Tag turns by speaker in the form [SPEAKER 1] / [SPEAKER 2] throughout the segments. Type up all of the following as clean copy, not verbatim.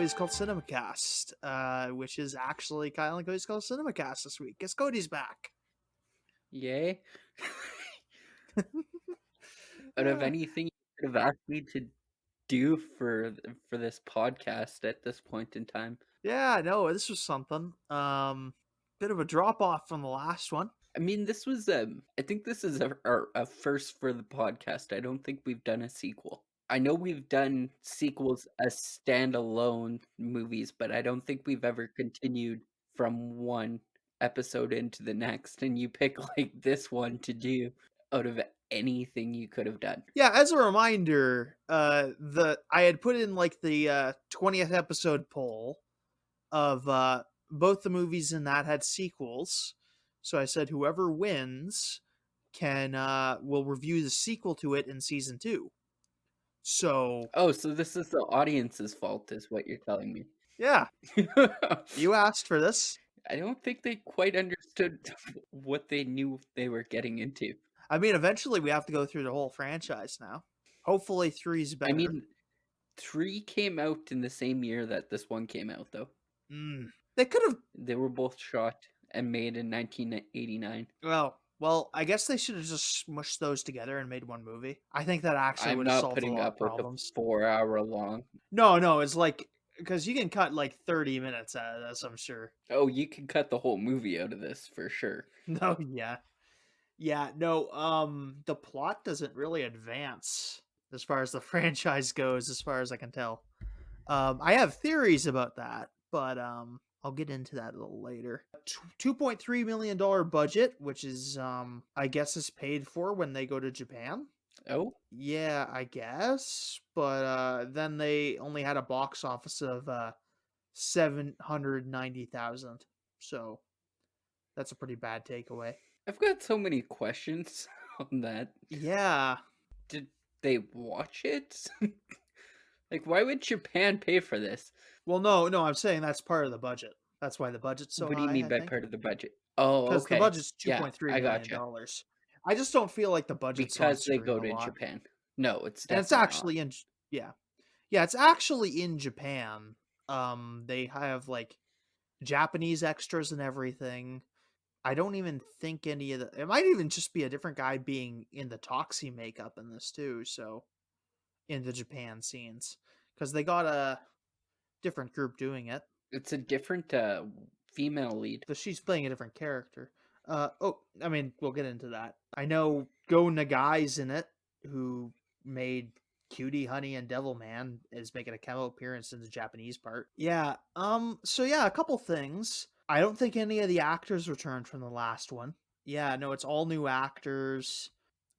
[SPEAKER 1] Cody's Called CinemaCast, which is actually Kyle and Cody's Called CinemaCast this week. Guess Cody's back.
[SPEAKER 2] Yay. Out of anything you could have asked me to do for this podcast at this point in time.
[SPEAKER 1] Yeah, no, this was something. Bit of a drop off from the last one.
[SPEAKER 2] I mean, this was I think this is a first for the podcast. I don't think we've done a sequel. I know we've done sequels as standalone movies, but I don't think we've ever continued from one episode into the next, and you pick like this one to do out of anything you could have done.
[SPEAKER 1] Yeah, as a reminder, I had put in like the 20th episode poll of both the movies in that had sequels. So I said whoever wins will review the sequel to it in season 2. So
[SPEAKER 2] so this is the audience's fault, is what you're telling me.
[SPEAKER 1] Yeah. You asked for this.
[SPEAKER 2] I don't think they quite understood what they knew they were getting into.
[SPEAKER 1] I mean, eventually we have to go through the whole franchise now. Hopefully 3's better.
[SPEAKER 2] I mean, 3 came out in the same year that this one came out, though.
[SPEAKER 1] They could have...
[SPEAKER 2] They were both shot and made in 1989.
[SPEAKER 1] Well, I guess they should have just smushed those together and made one movie. I think that actually would have solved a lot of problems.
[SPEAKER 2] With a 4-hour long.
[SPEAKER 1] No, it's like... Because you can cut like 30 minutes out of this, I'm sure.
[SPEAKER 2] Oh, you can cut the whole movie out of this, for sure.
[SPEAKER 1] No, yeah. Yeah, no, the plot doesn't really advance as far as the franchise goes, as far as I can tell. I have theories about that, but I'll get into that a little later. $2.3 million budget, which is, I guess is paid for when they go to Japan.
[SPEAKER 2] Oh?
[SPEAKER 1] Yeah, I guess. But then they only had a box office of 790,000. So that's a pretty bad takeaway.
[SPEAKER 2] I've got so many questions on that.
[SPEAKER 1] Yeah.
[SPEAKER 2] Did they watch it? Like, why would Japan pay for this?
[SPEAKER 1] Well, no, I'm saying that's part of the budget. That's why the budget's so high.
[SPEAKER 2] What do you mean by part of the budget? Oh, okay.
[SPEAKER 1] Because the budget's $2.3 million. I just don't feel like the budget's
[SPEAKER 2] because they go to Japan. No, it's definitely
[SPEAKER 1] it's actually not. It's actually in Japan. They have like Japanese extras and everything. I don't even think any of it might even just be a different guy being in the Toxie makeup in this too. So in the Japan scenes, because they got a different group doing it.
[SPEAKER 2] It's a different female lead.
[SPEAKER 1] But she's playing a different character. I mean, we'll get into that. I know Go Nagai's in it, who made Cutie, Honey, and Devilman, is making a cameo appearance in the Japanese part. Yeah, so yeah, a couple things. I don't think any of the actors returned from the last one. Yeah, no, it's all new actors.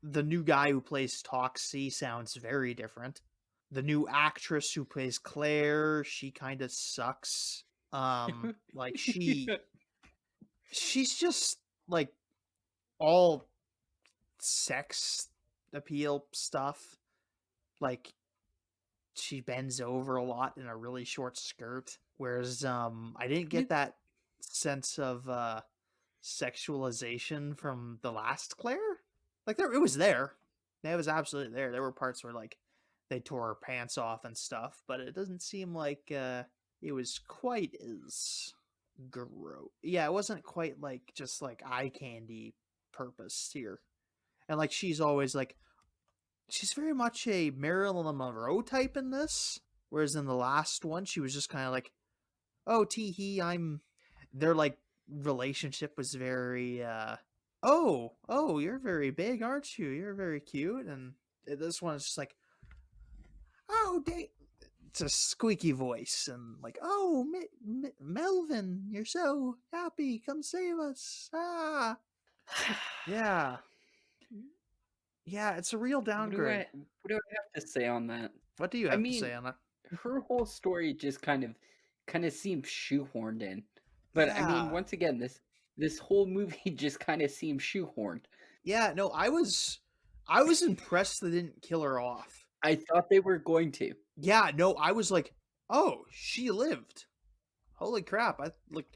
[SPEAKER 1] The new guy who plays Toxie sounds very different. The new actress who plays Claire, she kind of sucks. Like she's just like all sex appeal stuff. Like she bends over a lot in a really short skirt, whereas I didn't get that sense of sexualization from the last Claire. Like it was there. It was absolutely there. There were parts where like they tore her pants off and stuff, but it doesn't seem like it was quite as gross. Yeah, it wasn't quite like just like eye candy purpose here. And like she's always like, she's very much a Marilyn Monroe type in this, whereas in the last one she was just kind of like, oh tee-hee, their like relationship was very oh you're very big, aren't you, you're very cute. And this one is just like, oh it's a squeaky voice and like, oh Melvin, you're so happy, come save us. Yeah, it's a real downgrade.
[SPEAKER 2] What do I have to say on that?
[SPEAKER 1] What do you have to say on that?
[SPEAKER 2] Her whole story just kind of seems shoehorned in. But I mean, once again, this whole movie just kind of seems shoehorned.
[SPEAKER 1] Yeah, no, I was impressed they didn't kill her off.
[SPEAKER 2] I thought they were going to.
[SPEAKER 1] Yeah, no, I was like, oh, she lived. Holy crap. I like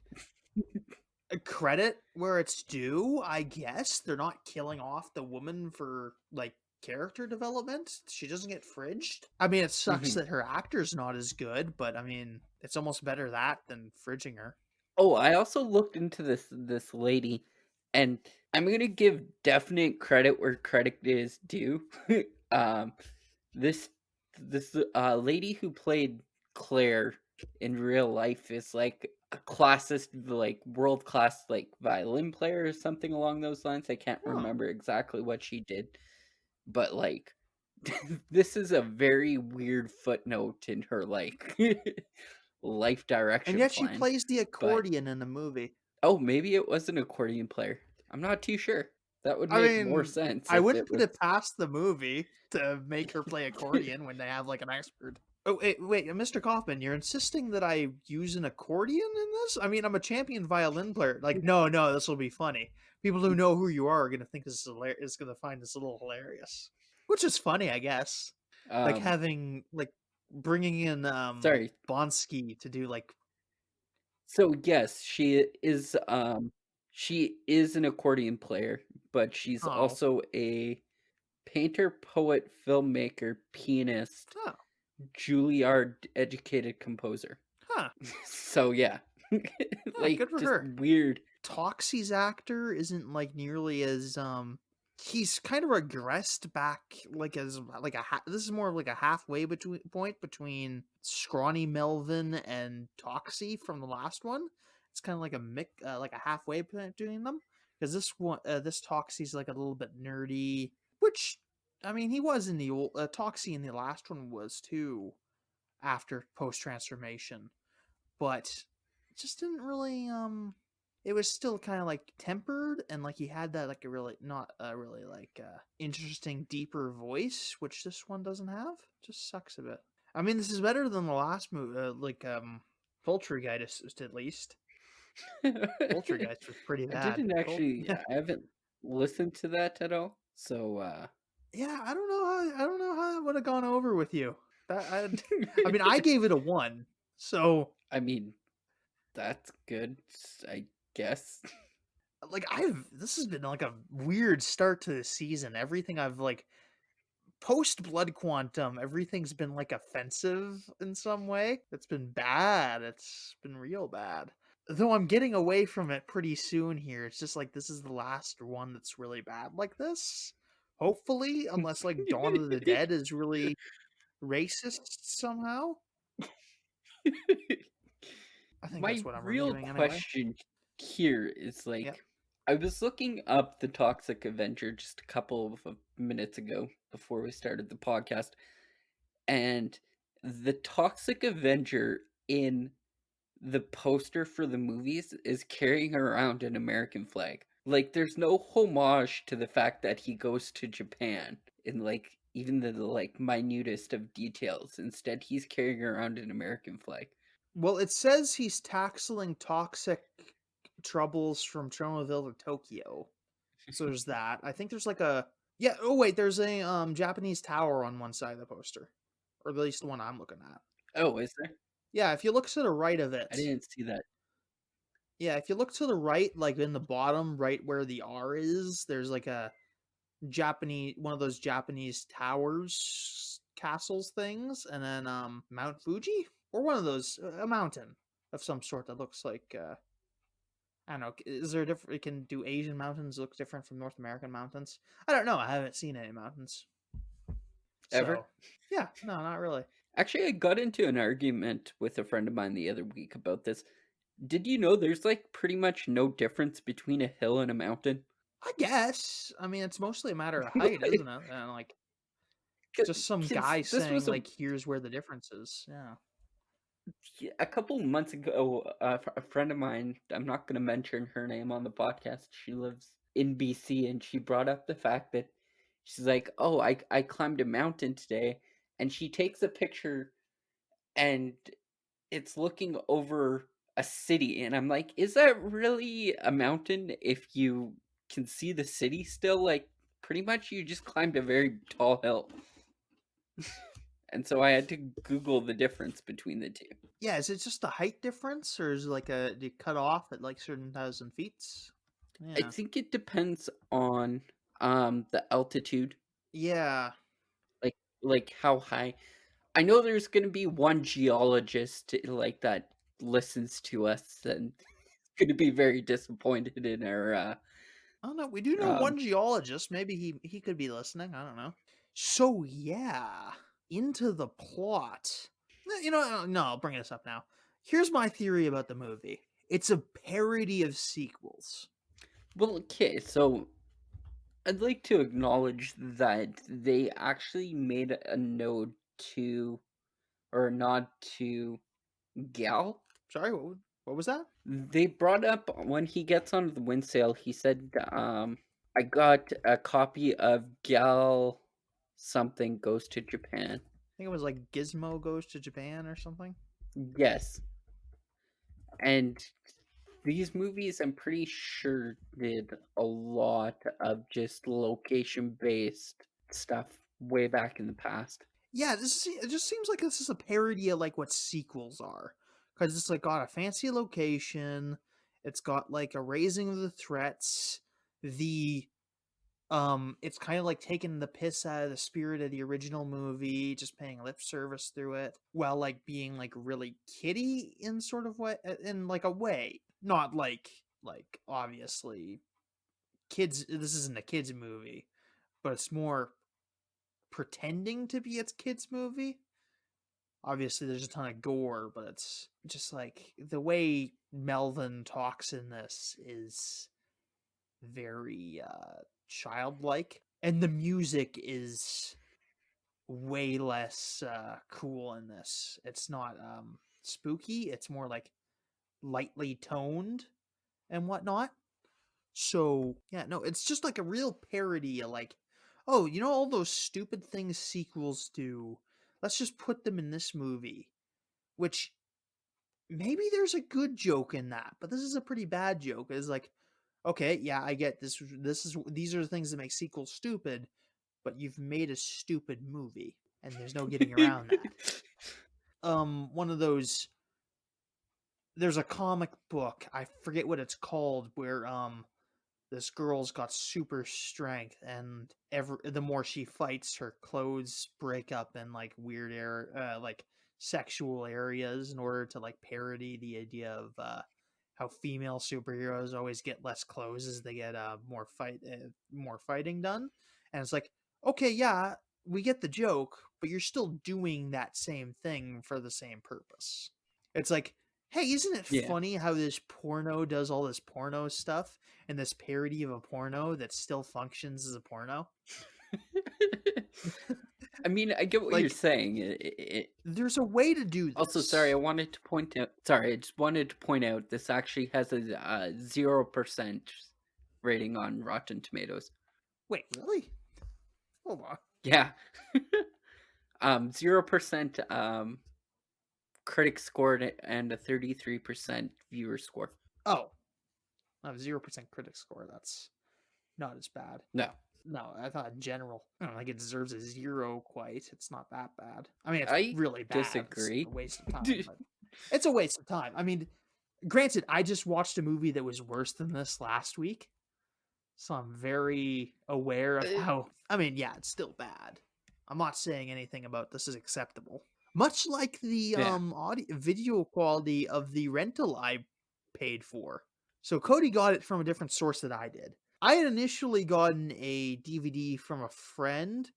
[SPEAKER 1] credit where it's due, I guess. They're not killing off the woman for like character development. She doesn't get fridged. I mean, it sucks
[SPEAKER 2] Mhm.
[SPEAKER 1] that her actor's not as good, but I mean, it's almost better that than fridging her.
[SPEAKER 2] Oh, I also looked into this lady, and I'm gonna give definite credit where credit is due. um, this lady who played Claire in real life is like a classist, like world class, like violin player or something along those lines. I can't
[SPEAKER 1] Huh.
[SPEAKER 2] remember exactly what she did, but like this is a very weird footnote in her like life
[SPEAKER 1] And
[SPEAKER 2] direction
[SPEAKER 1] yet she
[SPEAKER 2] plan.
[SPEAKER 1] plays the
[SPEAKER 2] But
[SPEAKER 1] accordion in the movie.
[SPEAKER 2] oh, maybe it was an accordion player. I'm not too sure. That would
[SPEAKER 1] I
[SPEAKER 2] make more
[SPEAKER 1] mean,
[SPEAKER 2] sense
[SPEAKER 1] I
[SPEAKER 2] if
[SPEAKER 1] wouldn't
[SPEAKER 2] it
[SPEAKER 1] put
[SPEAKER 2] was.
[SPEAKER 1] it past the movie to make her play accordion when they have like an expert. Oh, wait, Mr. Kaufman, you're insisting that I use an accordion in this? I mean, I'm a champion violin player. Like, no, this will be funny. People who know who you are gonna think this is is gonna find this a little hilarious, which is funny, I guess. Like
[SPEAKER 2] Um,
[SPEAKER 1] having like bringing in
[SPEAKER 2] sorry.
[SPEAKER 1] Bonsky to do like
[SPEAKER 2] So yes, she is an accordion player, but she's
[SPEAKER 1] oh
[SPEAKER 2] also a painter, poet, filmmaker, pianist,
[SPEAKER 1] oh
[SPEAKER 2] Juilliard educated composer.
[SPEAKER 1] huh
[SPEAKER 2] So yeah.
[SPEAKER 1] yeah,
[SPEAKER 2] Like
[SPEAKER 1] good for
[SPEAKER 2] just
[SPEAKER 1] her.
[SPEAKER 2] weird.
[SPEAKER 1] Toxie's actor isn't like nearly as he's kind of regressed back like as like this is more of like a halfway between point between scrawny Melvin and Toxie from the last one. It's kind of like a like a halfway point between them because this one this Toxie's like a little bit nerdy, which I mean he was in the old Toxie in the last one was too after post transformation, but it just didn't really it was still kind of like tempered and like he had that like a really not a really like interesting deeper voice, which this one doesn't have. Just sucks a bit. I mean, this is better than the last movie, like Poltergeist at least. Poltergeist was pretty
[SPEAKER 2] I
[SPEAKER 1] bad.
[SPEAKER 2] didn't actually I haven't listened to that at all. So
[SPEAKER 1] Yeah, I don't know how that would have gone over with you. I mean, I gave it a 1. So,
[SPEAKER 2] I mean, that's good, I guess.
[SPEAKER 1] like this has been like a weird start to the season. Everything I've like post Blood Quantum, everything's been like offensive in some way. It's been bad. It's been real bad. Though I'm getting away from it pretty soon here. It's just like this is the last one that's really bad like this. Hopefully, unless like Dawn of the Dead is really racist somehow. I think
[SPEAKER 2] My
[SPEAKER 1] that's what I'm
[SPEAKER 2] real
[SPEAKER 1] reviewing anyway.
[SPEAKER 2] question here is
[SPEAKER 1] Yep.
[SPEAKER 2] like, I was looking up the Toxic Avenger just a couple of minutes ago before we started the podcast, and the Toxic Avenger in the poster for the movies is carrying around an American flag. Like, there's no homage to the fact that he goes to Japan in like even the like minutest of details. Instead, he's carrying around an American flag.
[SPEAKER 1] Well, it says he's tackling toxic troubles from Chernobyl to Tokyo. So there's that. I think there's like a yeah. Oh wait, there's a Japanese tower on one side of the poster, or at least the one I'm looking at.
[SPEAKER 2] Oh, is there?
[SPEAKER 1] Yeah, if you look to the right of
[SPEAKER 2] I
[SPEAKER 1] it,
[SPEAKER 2] didn't see that.
[SPEAKER 1] yeah, if you look to the right, like in the bottom right where the R is, there's like a Japanese one of those Japanese towers, castles things, and then Mount Fuji or one of those a mountain of some sort that looks like I don't know. Is there a different? Can do Asian mountains look different from North American mountains? I don't know. I haven't seen any mountains.
[SPEAKER 2] Ever?
[SPEAKER 1] So, yeah, no, not really.
[SPEAKER 2] Actually, I got into an argument with a friend of mine the other week about this. Did you know there's like pretty much no difference between a hill and a mountain?
[SPEAKER 1] I guess. I mean, it's mostly a matter of height, isn't it? And like, just some
[SPEAKER 2] Because
[SPEAKER 1] guy
[SPEAKER 2] this
[SPEAKER 1] saying
[SPEAKER 2] was
[SPEAKER 1] like, "Here's where the difference is." Yeah.
[SPEAKER 2] a couple months ago, a friend of mine, I'm not going to mention her name on the podcast, she lives in BC, and she brought up the fact that she's like, oh, I climbed a mountain today, and she takes a picture and it's looking over a city, and I'm like, is that really a mountain if you can see the city still? Like, pretty much you just climbed a very tall hill. And so I had to Google the difference between the two.
[SPEAKER 1] Yeah. Is it just a height difference, or is it like a do you cut off at like certain thousand feet?
[SPEAKER 2] I
[SPEAKER 1] Yeah.
[SPEAKER 2] think it depends on the altitude.
[SPEAKER 1] Yeah.
[SPEAKER 2] Like how high. I know there's gonna be one geologist like that listens to us and gonna be very disappointed in our
[SPEAKER 1] I don't know. We do know
[SPEAKER 2] um
[SPEAKER 1] one geologist. Maybe he could be listening. I don't know. So yeah, into the plot. No, I'll bring this up now. Here's my theory about the movie. It's a parody of sequels.
[SPEAKER 2] well, okay, so I'd like to acknowledge that they actually made a nod to or a nod to Gal.
[SPEAKER 1] Sorry, what was that?
[SPEAKER 2] They brought up when he gets on the wind sail, he said, I got a copy of Gal something goes to Japan.
[SPEAKER 1] I think it was like Gizmo goes to Japan or something.
[SPEAKER 2] Yes. And these movies, I'm pretty sure, did a lot of just location based stuff way back in the past.
[SPEAKER 1] Yeah, it just seems like this is a parody of like what sequels are, because it's like got a fancy location, it's got like a raising of the threats, the it's kind of like taking the piss out of the spirit of the original movie, just paying lip service through it, while like being like really kiddie in sort of way, in like a way, not like obviously kids. This isn't a kids movie, but it's more pretending to be its kids movie. Obviously, there's a ton of gore, but it's just like the way Melvin talks in this is very childlike, and the music is way less cool in this. It's not spooky, it's more like lightly toned and whatnot. So yeah, no, it's just like a real parody of like, oh, all those stupid things sequels do, let's just put them in this movie. Which maybe there's a good joke in that, but this is a pretty bad joke. It's like, okay, yeah, I get this. These are the things that make sequels stupid, but you've made a stupid movie, and there's no getting around that. One of those. There's a comic book, I forget what it's called, where this girl's got super strength, and the more she fights, her clothes break up in like weird like sexual areas, in order to like parody the idea of how female superheroes always get less clothes as they get more fighting done. And it's like, okay, yeah, we get the joke, but you're still doing that same thing for the same purpose. It's like, hey, isn't it
[SPEAKER 2] Yeah.
[SPEAKER 1] funny how this porno does all this porno stuff, and this parody of a porno that still functions as a porno?
[SPEAKER 2] I mean, I get what you're
[SPEAKER 1] Like,
[SPEAKER 2] saying.
[SPEAKER 1] there's a way to do
[SPEAKER 2] Also,
[SPEAKER 1] this.
[SPEAKER 2] I just wanted to point out this actually has a 0% rating on Rotten Tomatoes.
[SPEAKER 1] Wait, really? Hold on.
[SPEAKER 2] Yeah. 0% critic score and a 33% viewer score.
[SPEAKER 1] Oh, I have 0% critic score. That's not as bad.
[SPEAKER 2] No.
[SPEAKER 1] No, I thought in general, I don't think it deserves a 0 quite. It's not that bad. I mean, it's
[SPEAKER 2] I
[SPEAKER 1] really bad. It's a
[SPEAKER 2] disagree.
[SPEAKER 1] waste of time, but it's a waste of time. I mean, granted, I just watched a movie that was worse than this last week, so I'm very aware of how. I mean, yeah, it's still bad. I'm not saying anything about this is acceptable. Much like the
[SPEAKER 2] Yeah.
[SPEAKER 1] audio video quality of the rental I paid for. So Cody got it from a different source that I did. I had initially gotten a DVD from a friend,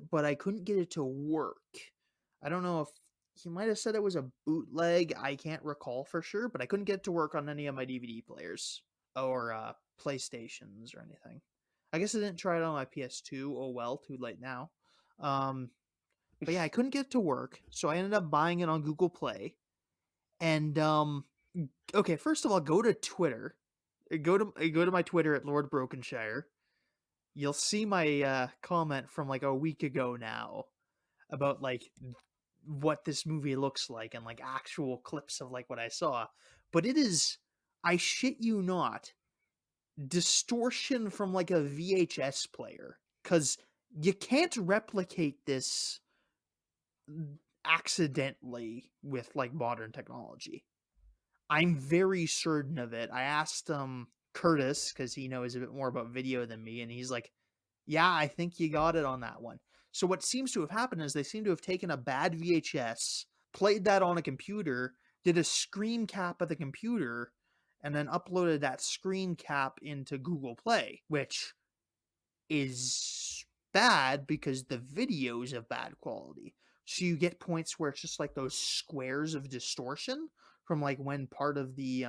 [SPEAKER 1] but I couldn't get it to work. I don't know if he might have said it was a bootleg. I can't recall for sure, but I couldn't get it to work on any of my DVD players or PlayStations or anything. I guess I didn't try it on my PS2. Oh well, too late now. But yeah, I couldn't get it to work, so I ended up buying it on Google Play. And okay, first of all, go to Twitter. Go to my Twitter at Lord Brokenshire. You'll see my comment from like a week ago now about like what this movie looks like, and like actual clips of like what I saw. But it is, I shit you not, distortion from like a VHS player, cuz you can't replicate this accidentally with like modern technology. I'm very certain of it. I asked Curtis, because he knows a bit more about video than me, and he's like, Yeah, I think you got it on that one. So what seems to have happened is they seem to have taken a bad VHS, played that on a computer, did a screen cap of the computer, and then uploaded that screen cap into Google Play, which is bad because the video's of bad quality. So you get points where it's just like those squares of distortion from like when part of the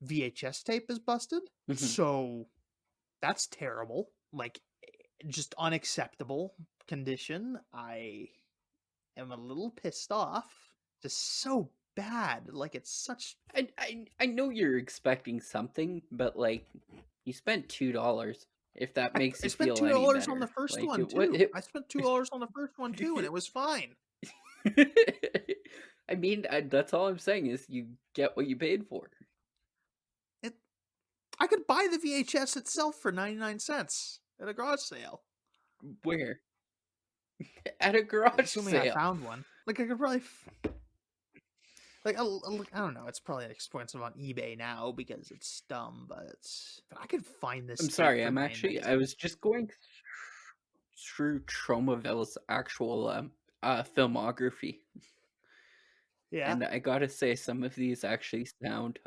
[SPEAKER 1] VHS tape is busted.
[SPEAKER 2] Mhm.
[SPEAKER 1] So that's terrible. Like just unacceptable condition. I am a little pissed off. Just so bad. Like it's such
[SPEAKER 2] I know you're expecting something, but like you spent $2. If that makes
[SPEAKER 1] I
[SPEAKER 2] you
[SPEAKER 1] spent
[SPEAKER 2] feel
[SPEAKER 1] two
[SPEAKER 2] any
[SPEAKER 1] dollars on the
[SPEAKER 2] better,
[SPEAKER 1] first
[SPEAKER 2] like
[SPEAKER 1] one
[SPEAKER 2] what?
[SPEAKER 1] too. I spent $2 on the first one too, and it was fine.
[SPEAKER 2] I mean, that's all I'm saying is you get what you paid for.
[SPEAKER 1] It I could buy the VHS itself for 99 cents at a garage sale.
[SPEAKER 2] Where? At a garage
[SPEAKER 1] Assuming I
[SPEAKER 2] sale.
[SPEAKER 1] found one. Like I could probably like I don't know, it's probably expensive on eBay now because it's dumb, but I could find this
[SPEAKER 2] I'm
[SPEAKER 1] tape
[SPEAKER 2] sorry,
[SPEAKER 1] for
[SPEAKER 2] I'm
[SPEAKER 1] 99
[SPEAKER 2] actually I was
[SPEAKER 1] cents.
[SPEAKER 2] just going through Tromaville's actual filmography,
[SPEAKER 1] Yeah.
[SPEAKER 2] and I gotta say some of these actually sound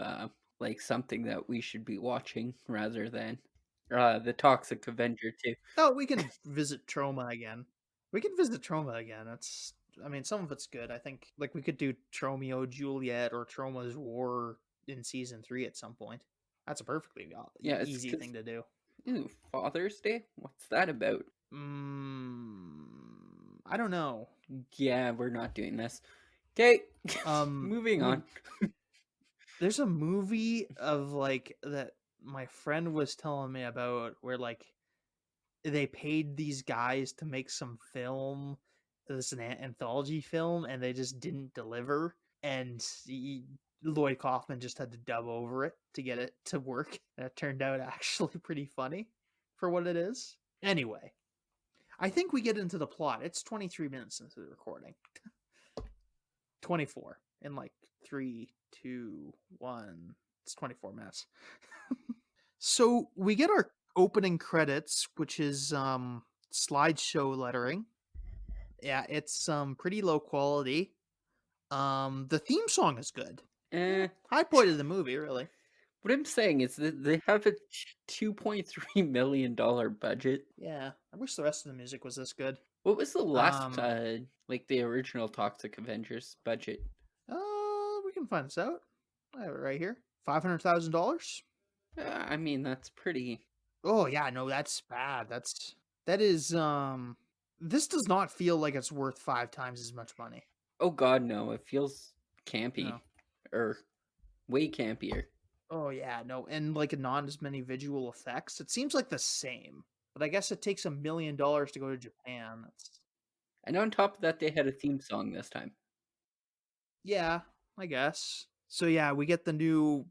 [SPEAKER 2] like something that we should be watching rather than the Toxic Avenger too.
[SPEAKER 1] Oh, we can visit Trauma again. We can visit Trauma again. It's I mean, some of it's good. I think like we could do Tromeo Juliet or Trauma's War in season 3 at some point. That's a perfectly
[SPEAKER 2] Yeah, it's
[SPEAKER 1] easy
[SPEAKER 2] because
[SPEAKER 1] thing to do.
[SPEAKER 2] Father's Day. What's that about?
[SPEAKER 1] I don't know.
[SPEAKER 2] Yeah, we're not doing this. Okay, moving
[SPEAKER 1] We
[SPEAKER 2] on.
[SPEAKER 1] there's a movie of like that my friend was telling me about where like they paid these guys to make some film. This an anthology film, and they just didn't deliver. And Lloyd Kaufman just had to dub over it to get it to work. And it turned out actually pretty funny for what it is. Anyway, I think we get into the plot. It's 23 minutes into the recording. 24 in like 3, 2, 1. It's 24 minutes. So we get our opening credits, which is slideshow lettering. Yeah, it's pretty low quality. The theme song is good.
[SPEAKER 2] Eh,
[SPEAKER 1] High point of the movie, really.
[SPEAKER 2] what I'm saying is that they have a $2.3 million budget.
[SPEAKER 1] Yeah, I wish the rest of the music was this good.
[SPEAKER 2] What was the last,
[SPEAKER 1] Um,
[SPEAKER 2] like the original Toxic Avengers budget?
[SPEAKER 1] we can find this out. I have it right here. $500,000.
[SPEAKER 2] I mean, that's pretty.
[SPEAKER 1] Oh yeah, no, that's bad. That is This does not feel like it's worth 5 times as much money.
[SPEAKER 2] Oh God, no! It feels campy,
[SPEAKER 1] No.
[SPEAKER 2] or way campier.
[SPEAKER 1] Oh yeah, no, and like not as many visual effects. It seems like the same, but I guess it takes $1 million to go to Japan. That's
[SPEAKER 2] And on top of that, they had a theme song this time.
[SPEAKER 1] yeah, I guess. So yeah, we get the new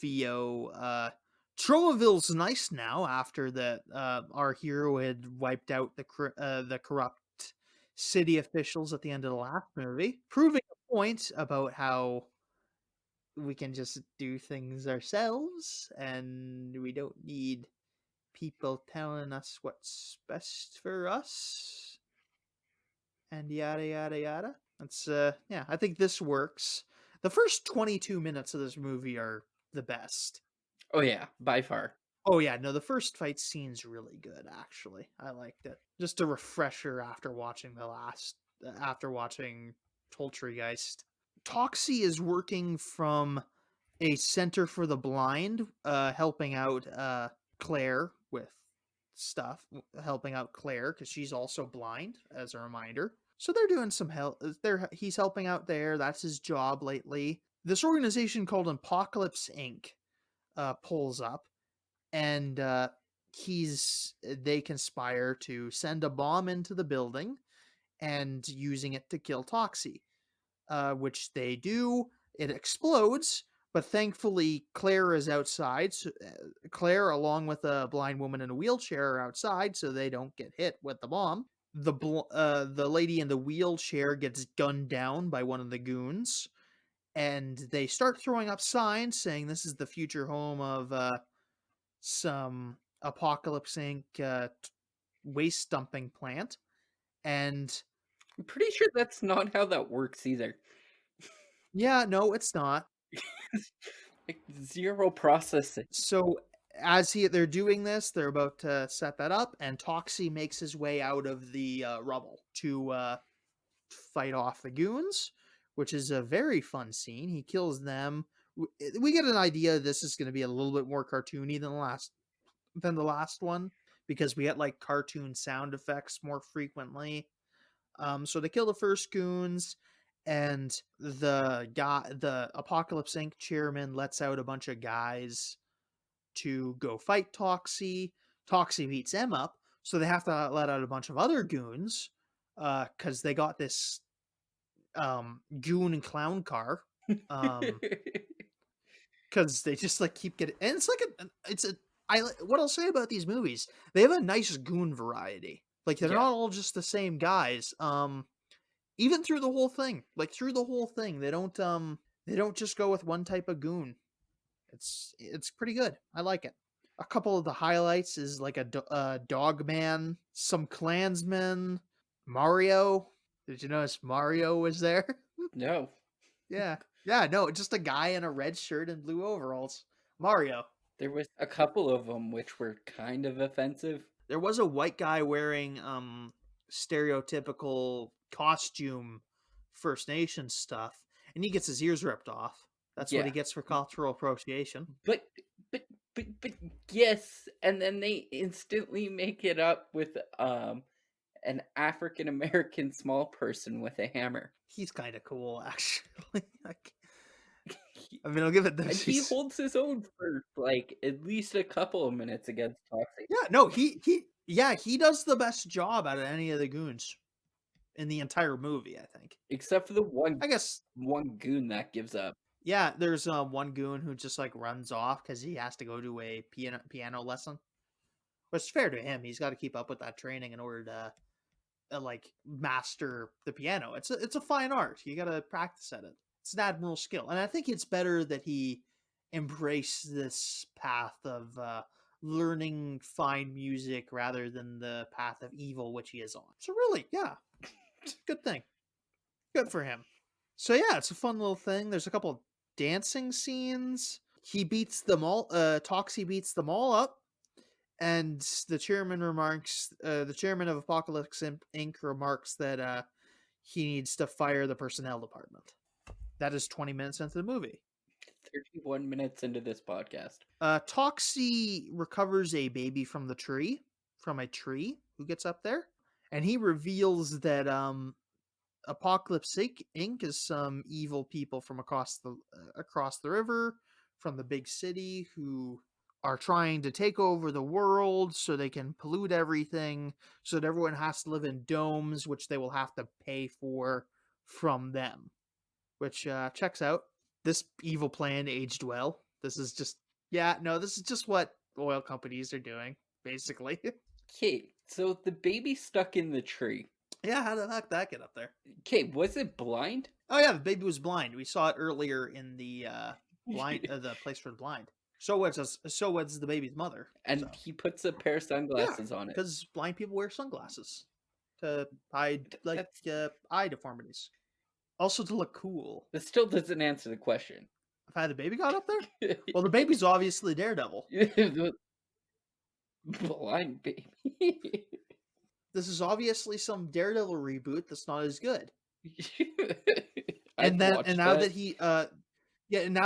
[SPEAKER 1] VO. Tromaville's nice now after that. Our hero had wiped out the corrupt city officials at the end of the last movie, proving a point about how we can just do things ourselves and we don't need people telling us what's best for us and yada yada yada. That's yeah, I think this works. The first 22 minutes of this movie are the best.
[SPEAKER 2] Oh yeah, by far.
[SPEAKER 1] Oh yeah, no, the first fight scene's really good actually. I liked it. Just a refresher after watching Poltergeist. Toxie is working from a center for the blind, helping out Claire with stuff, helping out Claire because she's also blind, as a reminder. So they're doing some help. He's helping out there. That's his job lately. This organization called Apocalypse Inc. Pulls up, and they conspire to send a bomb into the building and using it to kill Toxie, which they do. It explodes, but thankfully Claire is outside. So, Claire, along with a blind woman in a wheelchair, are outside, so they don't get hit with the bomb. The lady in the wheelchair gets gunned down by one of the goons, and they start throwing up signs saying this is the future home of some Apocalypse Inc. waste dumping plant, and
[SPEAKER 2] I'm pretty sure that's not how that works either.
[SPEAKER 1] yeah, no, it's not.
[SPEAKER 2] Like, zero processing.
[SPEAKER 1] So as they're doing this, they're about to set that up, and Toxie makes his way out of the rubble to fight off the goons, which is a very fun scene. He kills them. We get an idea this is going to be a little bit more cartoony than the last one, because we get like cartoon sound effects more frequently. So they kill the first goons, and the Apocalypse Inc. chairman lets out a bunch of guys to go fight Toxie. Toxie beats them up, so they have to let out a bunch of other goons because they got this goon and clown car. Because they just like keep getting, and it's like what I'll say about these movies, they have a nice goon variety. Like they're
[SPEAKER 2] Yeah.
[SPEAKER 1] not all just the same guys. Even through the whole thing, they don't just go with one type of goon. It's pretty good. I like it. A couple of the highlights is like a dog man, some Klansmen, Mario. Did you notice Mario was there?
[SPEAKER 2] No.
[SPEAKER 1] Yeah. Yeah, no, just a guy in a red shirt and blue overalls. Mario.
[SPEAKER 2] There was a couple of them which were kind of offensive.
[SPEAKER 1] There was a white guy wearing stereotypical costume First Nation stuff, and he gets his ears ripped off. That's what he
[SPEAKER 2] Yeah.
[SPEAKER 1] gets for cultural appropriation.
[SPEAKER 2] But yes, and then they instantly make it up with an African American small person with a hammer.
[SPEAKER 1] He's kind of cool, actually. Like, I mean, I'll give it
[SPEAKER 2] And
[SPEAKER 1] this.
[SPEAKER 2] he holds his own for like at least a couple of minutes against Toxic.
[SPEAKER 1] Yeah, no, he does the best job out of any of the goons in the entire movie, I think.
[SPEAKER 2] Except for the one
[SPEAKER 1] I guess,
[SPEAKER 2] goon that gives up.
[SPEAKER 1] yeah, there's one goon who just like runs off because he has to go to a piano lesson. But it's fair to him; he's got to keep up with that training in order to like master the piano. It's a fine art. You got to practice at it. It's an admirable skill, and I think it's better that he embraced this path of learning fine music rather than the path of evil which he is on. So really, yeah, it's a good thing. Good for him. So yeah, it's a fun little thing. There's a couple of dancing scenes. He beats them all. Toxie beats them all up, and the chairman of Apocalypse Inc. remarks that he needs to fire the personnel department. That is 20 minutes into the movie.
[SPEAKER 2] 31 minutes into this podcast.
[SPEAKER 1] Toxie recovers a baby from a tree who gets up there, and he reveals that Apocalypse Inc. is some evil people from across the river from the big city who are trying to take over the world so they can pollute everything, so that everyone has to live in domes, which they will have to pay for from them. Which checks out. This evil plan aged well. This is just what oil companies are doing, basically.
[SPEAKER 2] Okay, so the baby stuck in the tree.
[SPEAKER 1] Yeah, how the heck that get up there?
[SPEAKER 2] Okay, was it blind?
[SPEAKER 1] Oh yeah, the baby was blind. We saw it earlier in the the place for the blind. So was the baby's mother.
[SPEAKER 2] And
[SPEAKER 1] so.
[SPEAKER 2] he puts a pair of sunglasses on it.
[SPEAKER 1] Because blind people wear sunglasses to hide eye deformities. Also to look cool.
[SPEAKER 2] That still doesn't answer the question.
[SPEAKER 1] If I had the baby got up there? Well, the baby's obviously Daredevil.
[SPEAKER 2] Blind baby.
[SPEAKER 1] This is obviously some Daredevil reboot that's not as good.
[SPEAKER 2] And now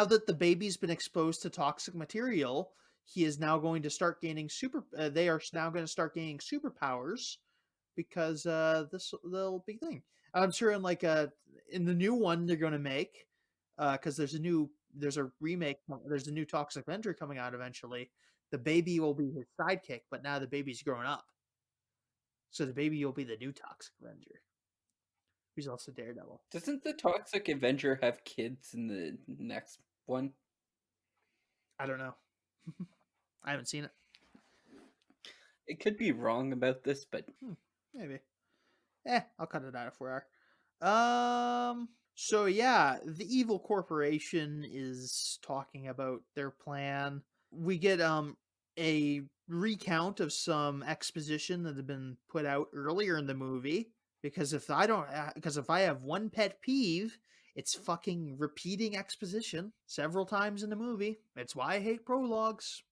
[SPEAKER 1] that the baby's been exposed to toxic material, he is now going to start gaining they are now going to start gaining superpowers because this little big thing. I'm sure in in the new one they're going to make, because there's a new Toxic Avenger coming out eventually. The baby will be his sidekick, but now the baby's grown up, so the baby will be the new Toxic Avenger, who's also Daredevil.
[SPEAKER 2] Doesn't the Toxic Avenger have kids in the next one?
[SPEAKER 1] I don't know. I haven't seen it.
[SPEAKER 2] It could be wrong about this, but
[SPEAKER 1] maybe. I'll cut it out if we are. So yeah, the evil corporation is talking about their plan. We get a recount of some exposition that had been put out earlier in the movie. Because if I have one pet peeve, it's fucking repeating exposition several times in the movie. It's why I hate prologues.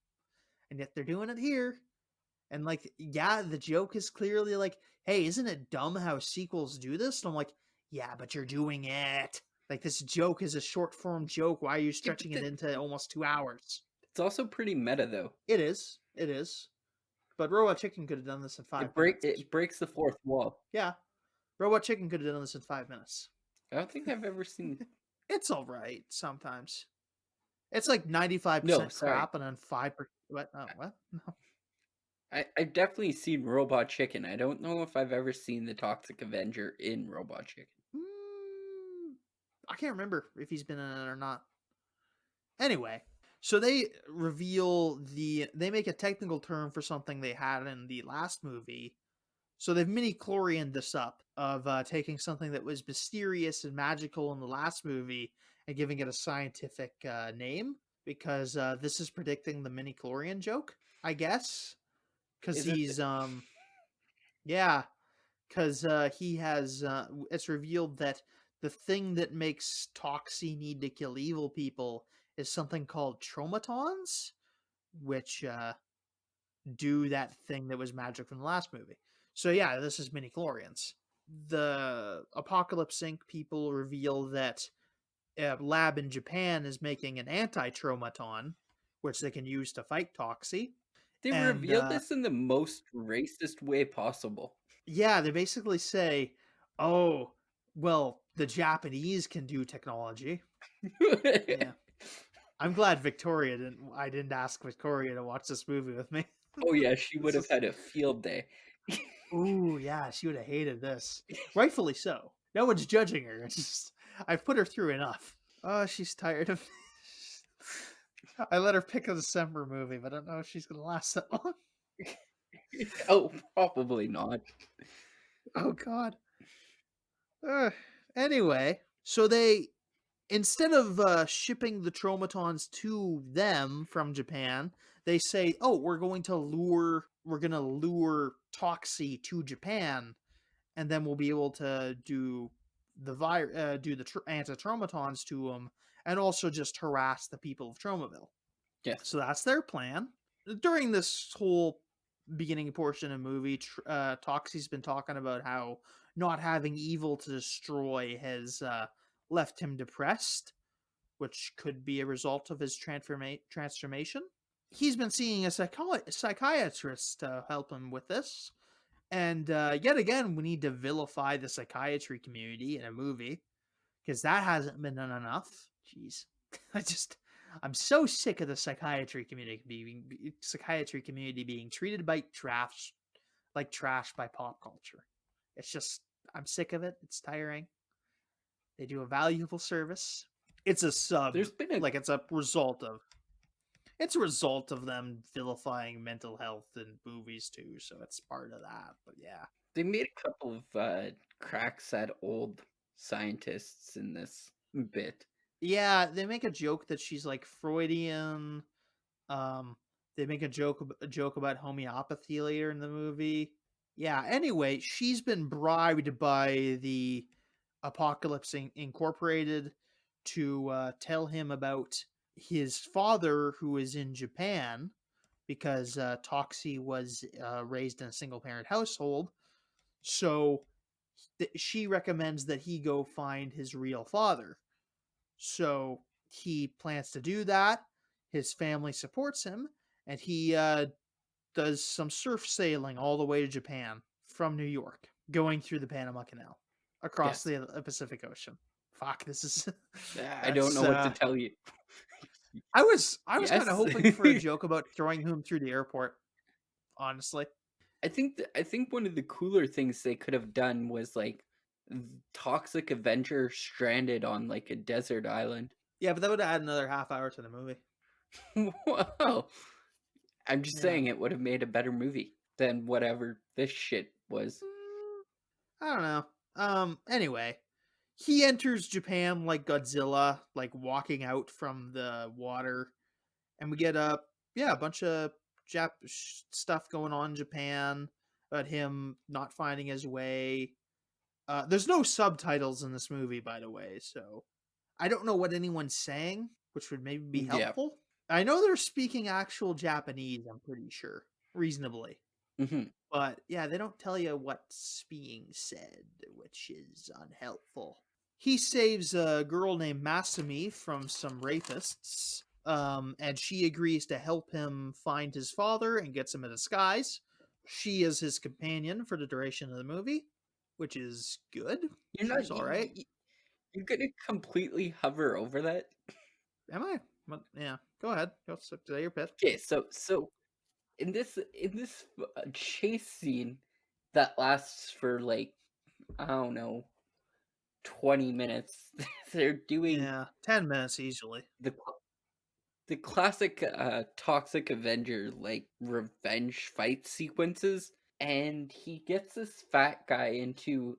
[SPEAKER 1] And yet they're doing it here. And like, yeah, the joke is clearly like, hey, isn't it dumb how sequels do this? And I'm like, yeah, but you're doing it. Like, this joke is a short form joke. Why are you
[SPEAKER 2] Yeah, but
[SPEAKER 1] stretching it into almost 2 hours?
[SPEAKER 2] it's also pretty meta, though.
[SPEAKER 1] It is. It is. But Robot Chicken could have done this in 5 minutes.
[SPEAKER 2] It breaks the fourth wall.
[SPEAKER 1] Yeah. Robot Chicken could have done this in 5 minutes.
[SPEAKER 2] I don't think I've ever seen.
[SPEAKER 1] It's all right sometimes. It's like 95%
[SPEAKER 2] No, sorry.
[SPEAKER 1] crap and then 5%. What? Oh, what? No.
[SPEAKER 2] I've definitely seen Robot Chicken. I don't know if I've ever seen the Toxic Avenger in Robot Chicken.
[SPEAKER 1] I can't remember if he's been in it or not. Anyway, so they they make a technical term for something they had in the last movie. So they've mini-chlorianed this up of taking something that was mysterious and magical in the last movie and giving it a scientific name, because this is predicting the mini-chlorian joke, I guess. Because he's, yeah, because he has, it's revealed that the thing that makes Toxie need to kill evil people is something called traumatons, which do that thing that was magic from the last movie. So yeah, this is mini-chlorians. The Apocalypse Inc. people reveal that a lab in Japan is making an anti-traumaton, which they can use to fight Toxie.
[SPEAKER 2] They revealed this in the most racist way possible.
[SPEAKER 1] Yeah, they basically say, oh, well, the Japanese can do technology. Yeah. I'm glad I didn't ask Victoria to watch this movie with me.
[SPEAKER 2] Oh yeah, she would have had a field day.
[SPEAKER 1] Ooh, yeah, she would have hated this. Rightfully so. No one's judging her. It's just, I've put her through enough. Oh, she's tired of I let her pick a December movie, but I don't know if she's going to last that long.
[SPEAKER 2] Oh, probably not.
[SPEAKER 1] Oh, God. Anyway, so they, instead of shipping the traumatons to them from Japan, they say, oh, we're going to lure Toxie to Japan, and then we'll be able to do the anti-traumatons to them, and also just harass the people of Tromaville.
[SPEAKER 2] Yes.
[SPEAKER 1] So that's their plan. During this whole beginning portion of the movie, Toxie's been talking about how not having evil to destroy has left him depressed, which could be a result of his transformation. He's been seeing a psychiatrist to help him with this. And yet again, we need to vilify the psychiatry community in a movie, because that hasn't been done enough. Jeez. I'm so sick of the psychiatry community being treated like trash by pop culture. It's just, I'm sick of it. It's tiring. They do a valuable service. It's a sub. It's a result of them vilifying mental health in movies too. So it's part of that. But yeah,
[SPEAKER 2] they made a couple of cracks at old scientists in this bit.
[SPEAKER 1] Yeah, they make a joke that she's like Freudian. They make a joke about homeopathy later in the movie. Yeah, anyway, she's been bribed by the Apocalypse Incorporated to tell him about his father, who is in Japan, because Toxie was raised in a single-parent household. So she recommends that he go find his real father. So he plans to do that. His family supports him, and he does some surf sailing all the way to Japan from New York, going through the Panama Canal across the Pacific Ocean. Fuck, this is.
[SPEAKER 2] I don't know what to tell you.
[SPEAKER 1] I was kind of hoping for a joke about throwing him through the airport. Honestly,
[SPEAKER 2] I think one of the cooler things they could have done was like Toxic Avenger stranded on like a desert island.
[SPEAKER 1] Yeah, but that would add another half hour to the movie.
[SPEAKER 2] Wow. I'm just saying it would have made a better movie than whatever this shit was.
[SPEAKER 1] I don't know. Anyway, he enters Japan like Godzilla, like walking out from the water, and we get a bunch of stuff going on in Japan about him not finding his way. There's no subtitles in this movie, by the way, so I don't know what anyone's saying, which would maybe be
[SPEAKER 2] Yeah.
[SPEAKER 1] helpful. I know they're speaking actual Japanese, I'm pretty sure, reasonably.
[SPEAKER 2] Hmm.
[SPEAKER 1] But yeah, they don't tell you what's being said, which is unhelpful. He saves a girl named Masumi from some rapists, and she agrees to help him find his father and gets him a disguise. She is his companion for the duration of the movie, which is good.
[SPEAKER 2] You're not.
[SPEAKER 1] She's all right.
[SPEAKER 2] You're gonna completely hover over that.
[SPEAKER 1] Am I? Well, yeah. Go ahead. Go say your bit.
[SPEAKER 2] Okay, so in this chase scene that lasts for like I don't know 20 minutes, they're doing
[SPEAKER 1] Yeah, 10 minutes easily.
[SPEAKER 2] the the classic Toxic Avenger like revenge fight sequences, and he gets this fat guy into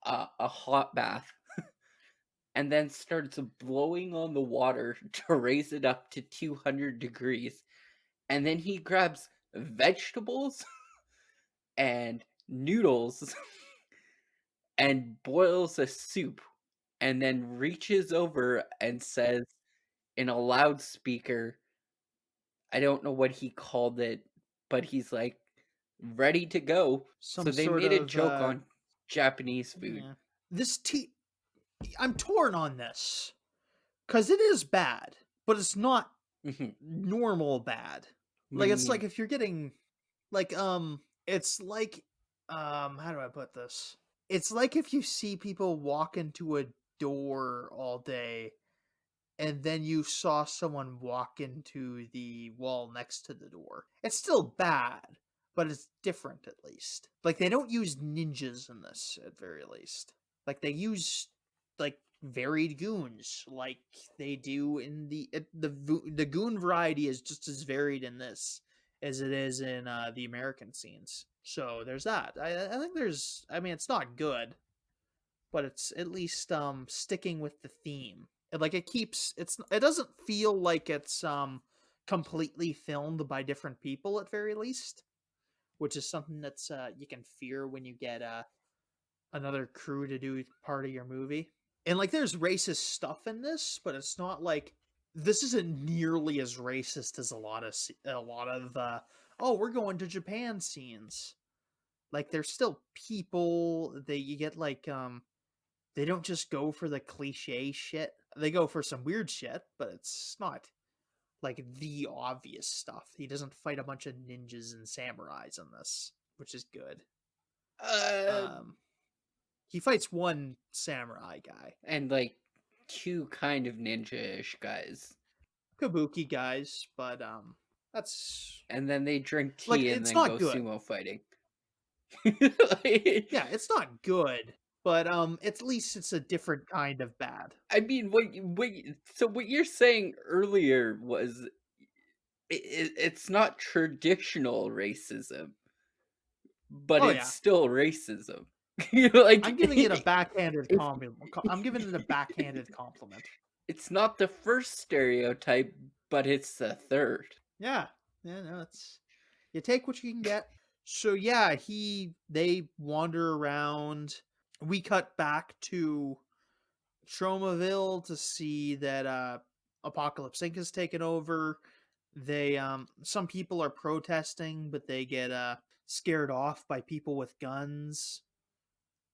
[SPEAKER 2] a hot bath and then starts blowing on the water to raise it up to 200 degrees. And then he grabs vegetables and noodles and boils a soup and then reaches over and says in a loudspeaker, I don't know what he called it, but he's like, ready to go. So
[SPEAKER 1] Some
[SPEAKER 2] they
[SPEAKER 1] sort
[SPEAKER 2] made a
[SPEAKER 1] of
[SPEAKER 2] joke on Japanese food.
[SPEAKER 1] yeah. This I'm torn on this because it is bad, but it's not
[SPEAKER 2] Mhm.
[SPEAKER 1] normal bad.
[SPEAKER 2] What
[SPEAKER 1] Like
[SPEAKER 2] do you
[SPEAKER 1] it's like
[SPEAKER 2] mean?
[SPEAKER 1] if you're getting like it's like how do I put this? It's like if you see people walk into a door all day and then you saw someone walk into the wall next to the door. It's still bad, but it's different at least. Like they don't use ninjas in this at very least. Like they use like varied goons like they do in the goon variety is just as varied in this as it is in the American scenes. So there's that. I think there's I mean it's not good, but it's at least sticking with the theme. Like it keeps it doesn't feel like it's completely filmed by different people at very least, which is something that's you can fear when you get another crew to do part of your movie. And like there's racist stuff in this, but it's not like this isn't nearly as racist as a lot of oh, we're going to Japan scenes. Like there's still people that you get like they don't just go for the cliche shit. They go for some weird shit, but it's not like the obvious stuff. He doesn't fight a bunch of ninjas and samurais in this, which is good.
[SPEAKER 2] Uh,
[SPEAKER 1] Um, he fights one samurai guy,
[SPEAKER 2] and like two kind of ninja-ish guys.
[SPEAKER 1] kabuki guys, but that's
[SPEAKER 2] And then they drink
[SPEAKER 1] like
[SPEAKER 2] tea and
[SPEAKER 1] it's
[SPEAKER 2] then
[SPEAKER 1] not
[SPEAKER 2] go
[SPEAKER 1] good.
[SPEAKER 2] sumo fighting.
[SPEAKER 1] Yeah, it's not good, but at least it's a different kind of bad.
[SPEAKER 2] I mean, so what you're saying earlier was it's not traditional racism, but
[SPEAKER 1] Oh
[SPEAKER 2] it's
[SPEAKER 1] yeah,
[SPEAKER 2] still racism. You know, like
[SPEAKER 1] I'm giving it a backhanded
[SPEAKER 2] if
[SPEAKER 1] compliment. I'm giving it a backhanded compliment.
[SPEAKER 2] it's not the first stereotype, but it's the third.
[SPEAKER 1] Yeah. Yeah, no, it's you take what you can get. So yeah, they wander around. We cut back to Tromaville to see that Apocalypse Inc. has taken over. They some people are protesting, but they get scared off by people with guns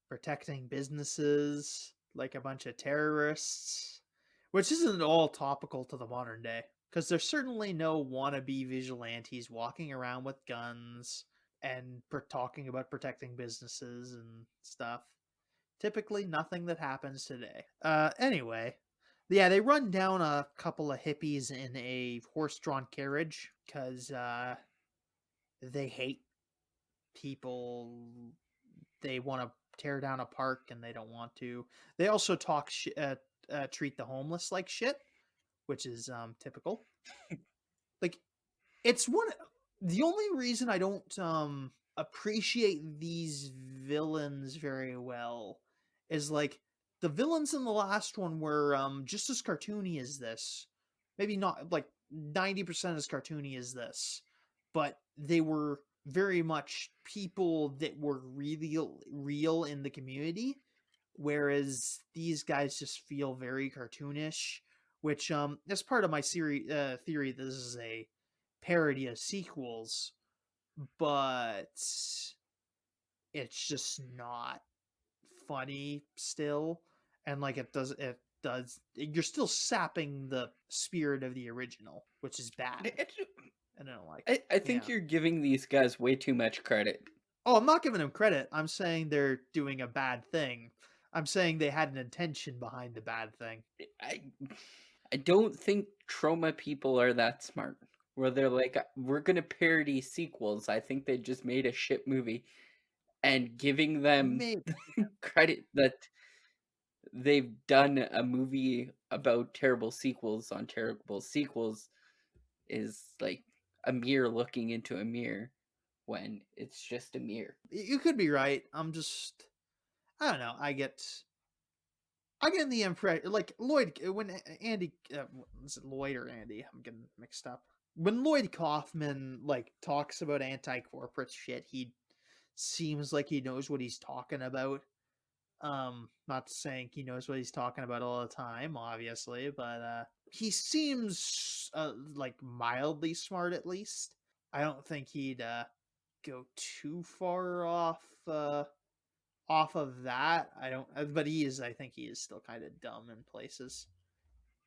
[SPEAKER 1] protecting businesses like a bunch of terrorists, which isn't at all topical to the modern day because there's certainly no wannabe vigilantes walking around with guns and talking about protecting businesses and stuff. Typically, nothing that happens today. Anyway, yeah, they run down a couple of hippies in a horse-drawn carriage because they hate people. They want to tear down a park and they don't want to. They also treat the homeless like shit, which is typical. Like it's one the only reason I don't appreciate these villains very well is like the villains in the last one were just as cartoony as this. Maybe not like 90% as cartoony as this. but they were very much people that were really real in the community, whereas these guys just feel very cartoonish, which as part of my theory, this is a parody of sequels, but it's just not funny still, and like it does you're still sapping the spirit of the original, which is bad. I don't like.
[SPEAKER 2] I think
[SPEAKER 1] Yeah.
[SPEAKER 2] you're giving these guys way too much credit.
[SPEAKER 1] Oh, I'm not giving them credit. I'm saying they're doing a bad thing. I'm saying they had an intention behind the bad thing.
[SPEAKER 2] I I don't think trauma people are that smart. Where they're like, we're gonna parody sequels. I think they just made a shit movie, and giving them
[SPEAKER 1] Maybe.
[SPEAKER 2] credit that they've done a movie about terrible sequels on terrible sequels is like a mirror looking into a mirror when it's just a mirror.
[SPEAKER 1] You could be right. I don't know. I get the impression, like Lloyd, when Andy, is it Lloyd or Andy? I'm getting mixed up. When Lloyd Kaufman like talks about anti-corporate shit, he seems like he knows what he's talking about. Not saying he knows what he's talking about all the time, obviously, but he seems like mildly smart at least. I don't think he'd go too far off of that. I don't, but he is. I think he is still kind of dumb in places.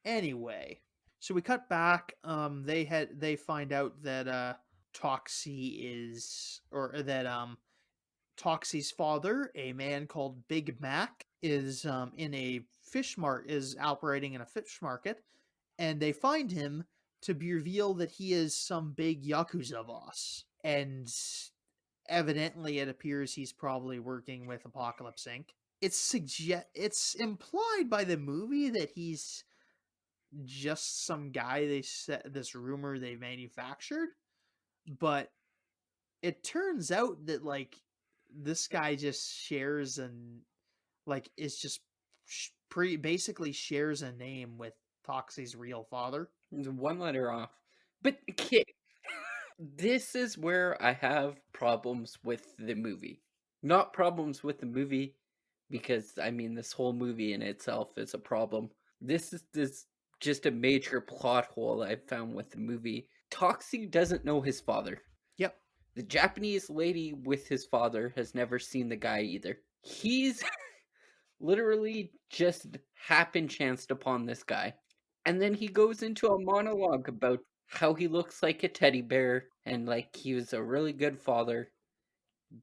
[SPEAKER 1] Anyway, so we cut back. They find out that Toxie is, or that Toxie's father, a man called Big Mac, is is operating in a fish market, and they find him to be revealed that he is some big yakuza boss, and evidently it appears he's probably working with Apocalypse Inc. It's implied by the movie that he's just some guy they said this rumor they manufactured, but it turns out that like this guy just shares and like is just basically shares a name with Toxie's real father.
[SPEAKER 2] It's one letter off. But okay, this is where I have problems with the movie. Not problems with the movie, because I mean this whole movie in itself is a problem. This is just a major plot hole I've found with the movie. Toxie doesn't know his father.
[SPEAKER 1] Yep.
[SPEAKER 2] The Japanese lady with his father has never seen the guy either. He's literally just happen chanced upon this guy. And then he goes into a monologue about how he looks like a teddy bear and like he was a really good father,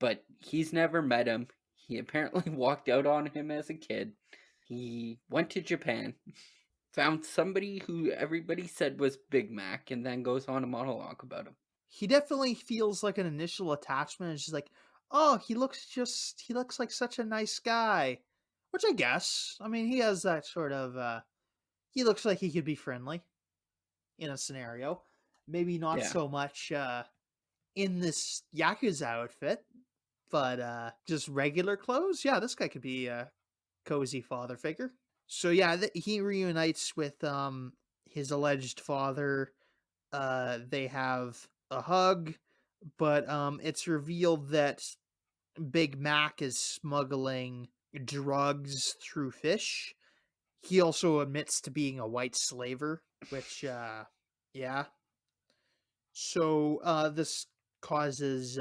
[SPEAKER 2] but he's never met him. He apparently walked out on him as a kid. He went to Japan, found somebody who everybody said was Big Mac, and then goes on a monologue about him.
[SPEAKER 1] He definitely feels like an initial attachment. It's just like, oh, he looks like such a nice guy, which I guess. I mean, he has that sort of. He looks like he could be friendly in a scenario. Maybe not
[SPEAKER 2] Yeah.
[SPEAKER 1] so much in this Yakuza outfit, but just regular clothes. Yeah, this guy could be a cozy father figure. So yeah, he reunites with his alleged father. They have a hug, but it's revealed that Big Mac is smuggling drugs through fish. He also admits to being a white slaver, which yeah. So this causes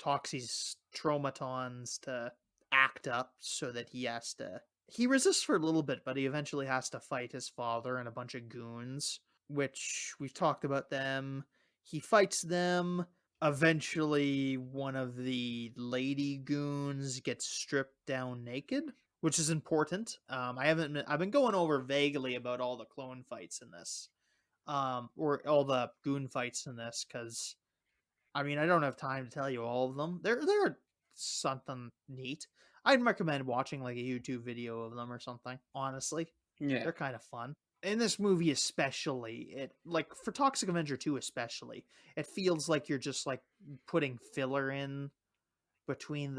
[SPEAKER 1] Toxie's traumatons to act up so that he resists for a little bit, but he eventually has to fight his father and a bunch of goons, which we've talked about them. He fights them. Eventually, one of the lady goons gets stripped down naked, which is important. I've been going over vaguely about all the clone fights in this, or all the goon fights in this, because I mean I don't have time to tell you all of them. They're something neat. I'd recommend watching like a YouTube video of them or something. Honestly,
[SPEAKER 2] Yeah.
[SPEAKER 1] they're kind of fun. In this movie especially, it like for Toxic Avenger 2 especially, it feels like you're just like putting filler in between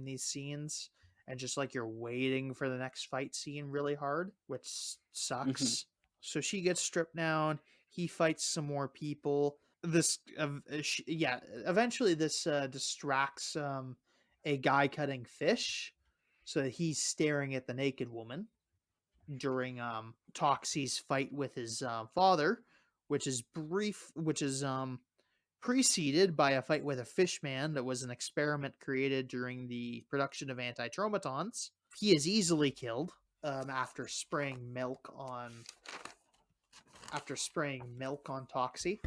[SPEAKER 1] these scenes, and just like you're waiting for the next fight scene really hard, which sucks. So she gets stripped down, he fights some more people. eventually this distracts a guy cutting fish, so that he's staring at the naked woman during Toxie's fight with his father, which is preceded by a fight with a fishman that was an experiment created during the production of anti-traumatons. He is easily killed after spraying milk on Toxie.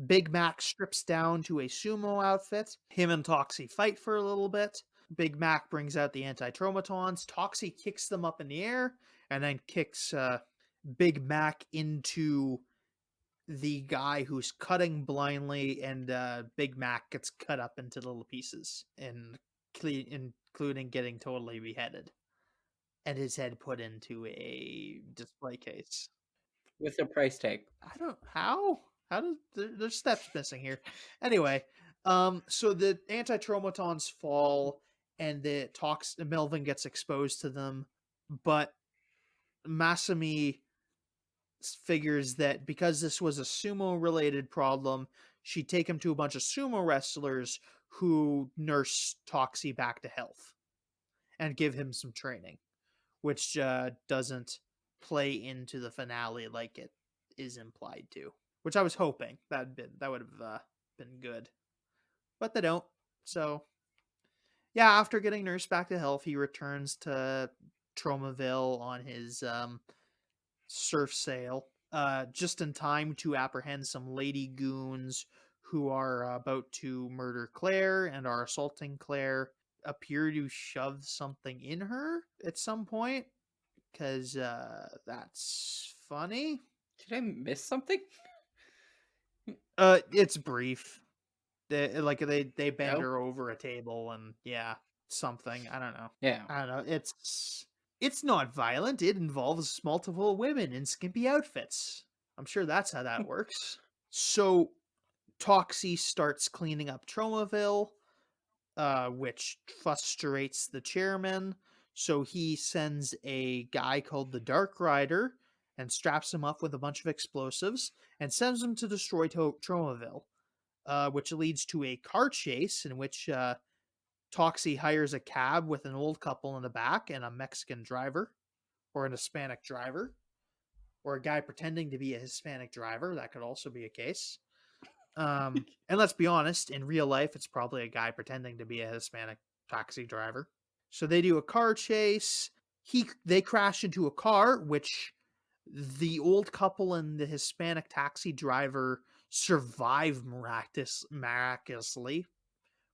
[SPEAKER 1] Big Mac strips down to a sumo outfit. Him and Toxie fight for a little bit. Big Mac brings out the anti-traumatons. Toxie kicks them up in the air and then kicks Big Mac into the guy who's cutting blindly, and Big Mac gets cut up into little pieces, including getting totally beheaded, and his head put into a display case.
[SPEAKER 2] With a price tag.
[SPEAKER 1] I don't how does there's steps missing here. Anyway, so the anti-traumatons fall, and Melvin gets exposed to them, but Masami figures that because this was a sumo related problem, she'd take him to a bunch of sumo wrestlers who nurse Toxie back to health and give him some training, which doesn't play into the finale like it is implied to. Which I was hoping that would have been good, but they don't. So yeah, after getting nursed back to health, he returns to Tromaville on his surf sail, just in time to apprehend some lady goons who are about to murder Claire and are assaulting Claire. Appear to shove something in her at some point, because that's funny.
[SPEAKER 2] Did I miss something?
[SPEAKER 1] It's brief. They bend
[SPEAKER 2] No?
[SPEAKER 1] her over a table and something. I don't know.
[SPEAKER 2] Yeah.
[SPEAKER 1] I don't know. It's not violent. It involves multiple women in skimpy outfits. I'm sure that's how that works. So Toxie starts cleaning up Tromaville, which frustrates the chairman. So he sends a guy called the Dark Rider and straps him up with a bunch of explosives and sends him to destroy Tromaville, which leads to a car chase in which Toxie hires a cab with an old couple in the back and a Mexican driver, or an Hispanic driver, or a guy pretending to be a Hispanic driver. That could also be a case. And let's be honest, in real life, it's probably a guy pretending to be a Hispanic taxi driver. So they do a car chase. They crash into a car, which the old couple and the Hispanic taxi driver survive miraculously,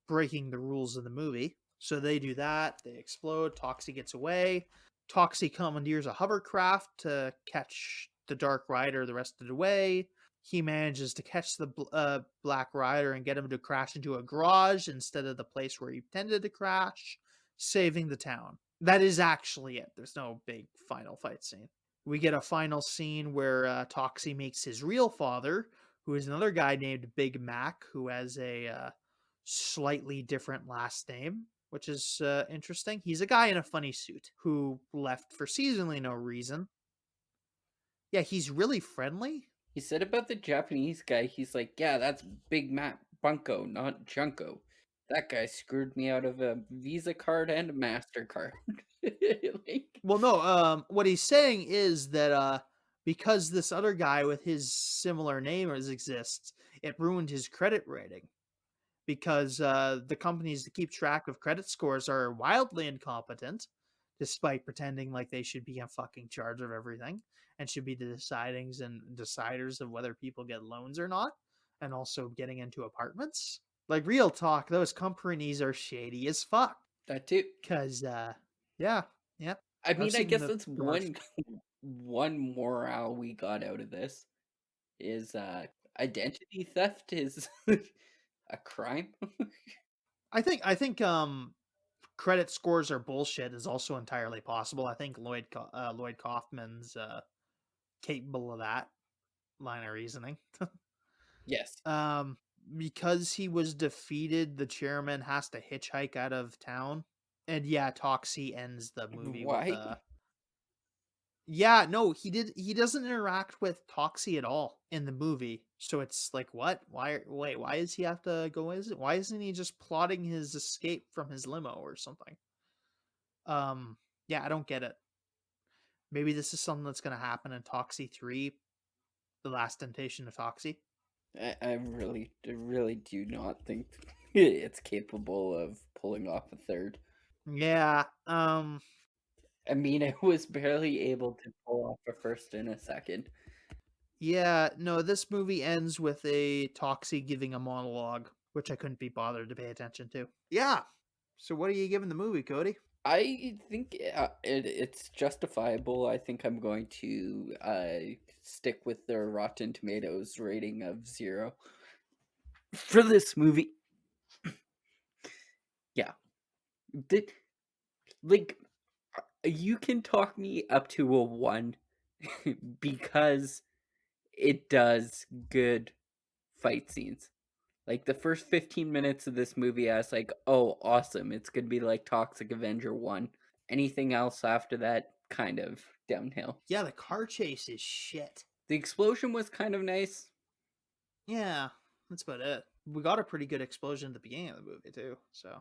[SPEAKER 1] breaking the rules of the movie. So they do that. They explode. Toxie gets away. Toxie commandeers a hovercraft to catch the Dark Rider the rest of the way. He manages to catch the Black Rider and get him to crash into a garage instead of the place where he intended to crash, saving the town. That is actually it. There's no big final fight scene. We get a final scene where Toxie meets his real father, who is another guy named Big Mac, who has a slightly different last name, which is interesting. He's a guy in a funny suit who left for seasonally no reason. Yeah, he's really friendly.
[SPEAKER 2] He said about the Japanese guy, he's like, yeah, that's Big Mac Bunko, not Junko. That guy screwed me out of a Visa card and a MasterCard.
[SPEAKER 1] Well, no, what he's saying is that because this other guy with his similar name exists, it ruined his credit rating. Because the companies that keep track of credit scores are wildly incompetent, despite pretending like they should be in fucking charge of everything and should be the deciders of whether people get loans or not, and also getting into apartments. Like, real talk, those companies are shady as fuck.
[SPEAKER 2] That too.
[SPEAKER 1] Because, yeah.
[SPEAKER 2] I mean, I guess that's one morale we got out of this is identity theft is a crime.
[SPEAKER 1] I think credit scores are bullshit is also entirely possible. I think Lloyd Kaufman's capable of that line of reasoning.
[SPEAKER 2] Yes.
[SPEAKER 1] Because he was defeated, the chairman has to hitchhike out of town. And yeah, Toxie ends the movie
[SPEAKER 2] Why?
[SPEAKER 1] with Yeah, no, he doesn't interact with Toxie at all in the movie. So it's like, what? Why does he have to go? Why isn't he just plotting his escape from his limo or something? Yeah, I don't get it. Maybe this is something that's gonna happen in Toxie 3, The Last Temptation of Toxie.
[SPEAKER 2] I really do not think it's capable of pulling off a third.
[SPEAKER 1] Yeah,
[SPEAKER 2] I mean, it was barely able to pull off a first and a second.
[SPEAKER 1] yeah, no, this movie ends with a Toxie giving a monologue, which I couldn't be bothered to pay attention to. Yeah. So what are you giving the movie, Cody?
[SPEAKER 2] I think it's justifiable. I think I'm going to stick with the Rotten Tomatoes rating of 0 for this movie. Yeah, Did, like you can talk me up to a 1 because it does good fight scenes. Like the first 15 minutes of this movie, I was like, "Oh, awesome! It's gonna be like Toxic Avenger 1." Anything else after that, kind of downhill.
[SPEAKER 1] Yeah, the car chase is shit.
[SPEAKER 2] The explosion was kind of nice.
[SPEAKER 1] Yeah, that's about it. We got a pretty good explosion at the beginning of the movie too. So,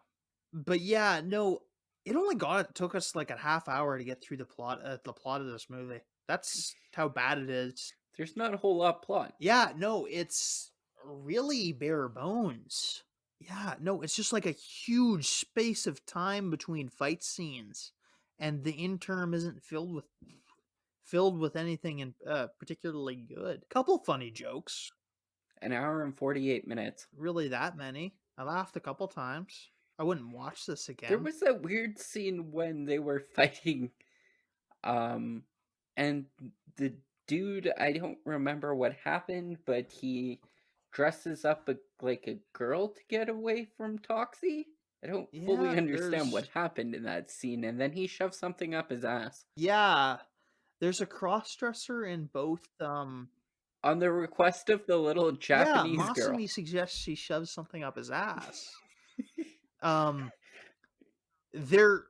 [SPEAKER 1] but yeah, no, it only took us like a half hour to get through the plot of this movie. That's how bad it is.
[SPEAKER 2] There's not a whole lot plot.
[SPEAKER 1] Yeah, no, it's really bare bones. Yeah, no, it's just like a huge space of time between fight scenes, and the interim isn't filled with anything in particularly good. Couple funny jokes,
[SPEAKER 2] An hour and 48 minutes.
[SPEAKER 1] really that many. I laughed a couple times. I wouldn't watch this
[SPEAKER 2] There
[SPEAKER 1] again.
[SPEAKER 2] was that weird scene when they were fighting, um, and the dude, I don't remember what happened, but he dresses up like a girl to get away from Toxie. I don't fully
[SPEAKER 1] Yeah,
[SPEAKER 2] understand what happened in that scene, and then he shoves something up his ass.
[SPEAKER 1] yeah, there's a cross dresser in both.
[SPEAKER 2] On the request of the little
[SPEAKER 1] Yeah,
[SPEAKER 2] Japanese girl.
[SPEAKER 1] Masumi suggests she shoves something up his ass. Um, they're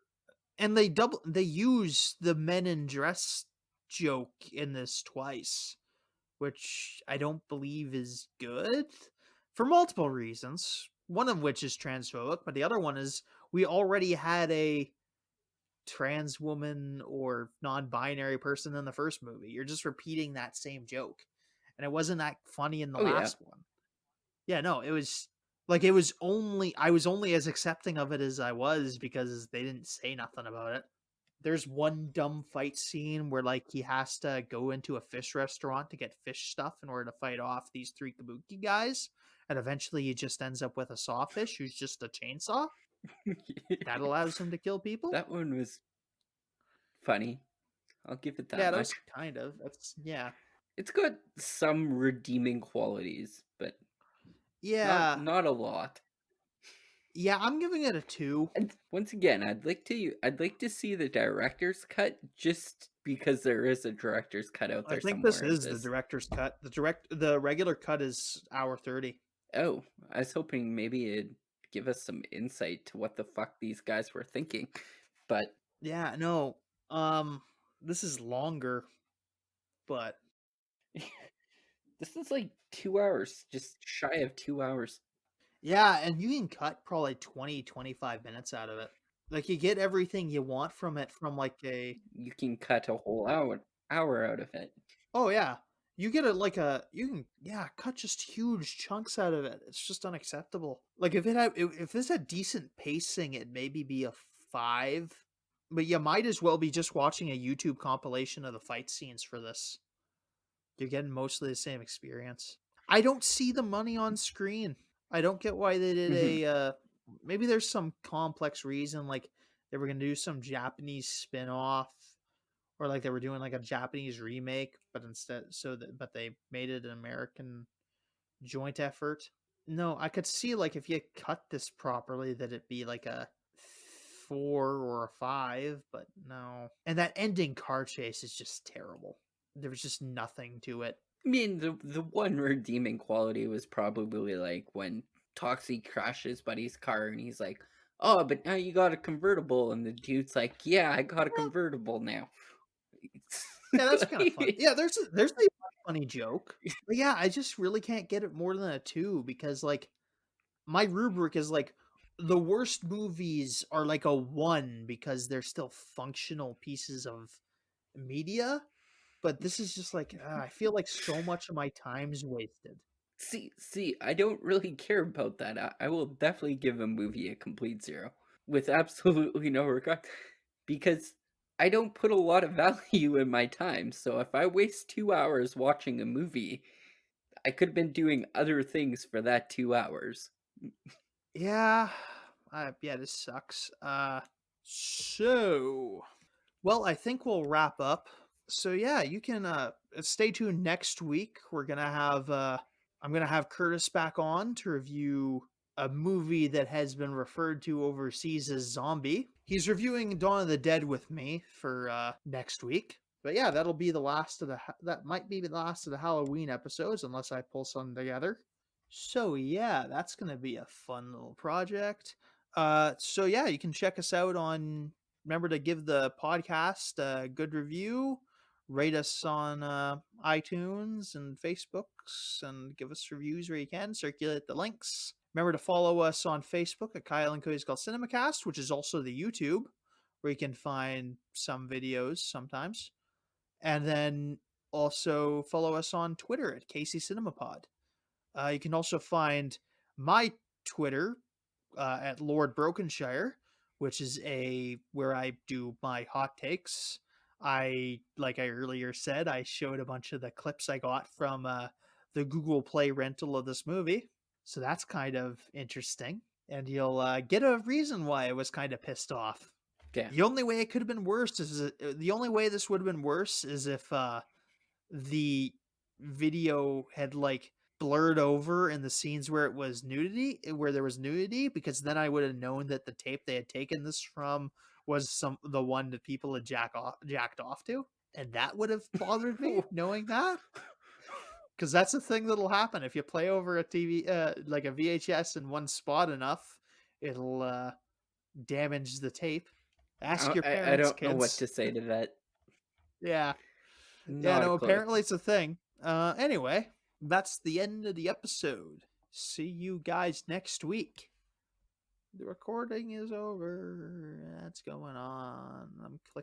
[SPEAKER 1] and they use the men in dress joke in this twice, which I don't believe is good for multiple reasons. One of which is transphobic, but the other one is we already had a trans woman or non-binary person in the first movie. You're just repeating that same joke. And it wasn't that funny in the
[SPEAKER 2] Oh yeah.
[SPEAKER 1] last one. Yeah, no, it was like I was only as accepting of it as I was because they didn't say nothing about it. There's one dumb fight scene where like he has to go into a fish restaurant to get fish stuff in order to fight off these three kabuki guys, and eventually he just ends up with a sawfish who's just a chainsaw that allows him to kill people.
[SPEAKER 2] That one was funny. I'll give it that
[SPEAKER 1] Yeah, that was
[SPEAKER 2] much.
[SPEAKER 1] kind of that's yeah.
[SPEAKER 2] It's got some redeeming qualities, but not
[SPEAKER 1] Yeah.
[SPEAKER 2] not a lot.
[SPEAKER 1] Yeah, I'm giving it a 2.
[SPEAKER 2] And once again, I'd like to see the director's cut just because there is a director's cut out
[SPEAKER 1] I
[SPEAKER 2] there
[SPEAKER 1] think this
[SPEAKER 2] somewhere of
[SPEAKER 1] is the
[SPEAKER 2] this.
[SPEAKER 1] director's cut. The regular cut is hour 30.
[SPEAKER 2] Oh, I was hoping maybe it'd give us some insight to what the fuck these guys were thinking. But
[SPEAKER 1] Yeah, no. This is longer, but
[SPEAKER 2] this is like 2 hours, just shy of 2 hours.
[SPEAKER 1] yeah, and you can cut probably 20-25 minutes out of it. Like you get everything you want from it from like a
[SPEAKER 2] You can cut a whole hour out of it.
[SPEAKER 1] oh yeah. You get a like a you can yeah, cut just huge chunks out of it. It's just unacceptable. Like if this had decent pacing, it'd maybe be a 5. But you might as well be just watching a YouTube compilation of the fight scenes for this. You're getting mostly the same experience. I don't see the money on screen. I don't get why they did
[SPEAKER 2] Mhm.
[SPEAKER 1] maybe there's some complex reason like they were going to do some Japanese spin-off or like they were doing like a Japanese remake but but they made it an American joint effort. No, I could see like if you cut this properly that it'd be like a 4 or a 5, but no. And that ending car chase is just terrible. There was just nothing to it.
[SPEAKER 2] I mean, the one redeeming quality was probably like when Toxie crashes Buddy's car and he's like, "Oh, but now you got a convertible," and the dude's like, "Yeah, I got a
[SPEAKER 1] Well,
[SPEAKER 2] convertible now."
[SPEAKER 1] Yeah, that's kind of fun.
[SPEAKER 2] Like,
[SPEAKER 1] Yeah, there's a funny joke. But yeah, I just really can't get it more than a 2 because like my rubric is like the worst movies are like a 1 because they're still functional pieces of media, but this is just like I feel like so much of my time's wasted.
[SPEAKER 2] see, I don't really care about that. I will definitely give a movie a complete 0 with absolutely no regret because I don't put a lot of value in my time. So if I waste 2 hours watching a movie, I could have been doing other things for that 2 hours.
[SPEAKER 1] Yeah, yeah, this sucks. So well, I think we'll wrap up. So yeah, you can stay tuned next week. I'm gonna have Curtis back on to review a movie that has been referred to overseas as Zombie. He's reviewing Dawn of the Dead with me for next week. But yeah, that'll be the last of that might be the last of the Halloween episodes unless I pull some together. So yeah, that's gonna be a fun little project. So yeah, you can check us out on. Remember to give the podcast a good review, rate us on iTunes and Facebooks, and give us reviews where you can. Circulate the links. Remember to follow us on Facebook at Kyle and Cody's Called CinemaCast, which is also the YouTube, where you can find some videos sometimes. And then also follow us on Twitter at KCCCinemapod. You can also find my Twitter at Lord Brokenshire, which is where I do my hot takes. Like I earlier said, I showed a bunch of the clips I got from the Google Play rental of this movie, so that's kind of interesting, and you'll get a reason why I was kind of pissed off.
[SPEAKER 2] Yeah.
[SPEAKER 1] The only way it could have been worse is the only way this would have been worse is if the video had like blurred over in the scenes where there was nudity, because then I would have known that the tape they had taken this from was the one that people had jacked off to, and that would have bothered me knowing that, because that's the thing that'll happen if you play over a TV like a VHS in one spot enough, it'll damage the tape. Ask your
[SPEAKER 2] I
[SPEAKER 1] parents,
[SPEAKER 2] don't know what
[SPEAKER 1] kids.
[SPEAKER 2] to say to that.
[SPEAKER 1] Yeah. Yeah,
[SPEAKER 2] Not a
[SPEAKER 1] no,
[SPEAKER 2] clue.
[SPEAKER 1] apparently it's a thing. Anyway, that's the end of the episode. See you guys next week. The recording is over. That's going on. I'm clicking.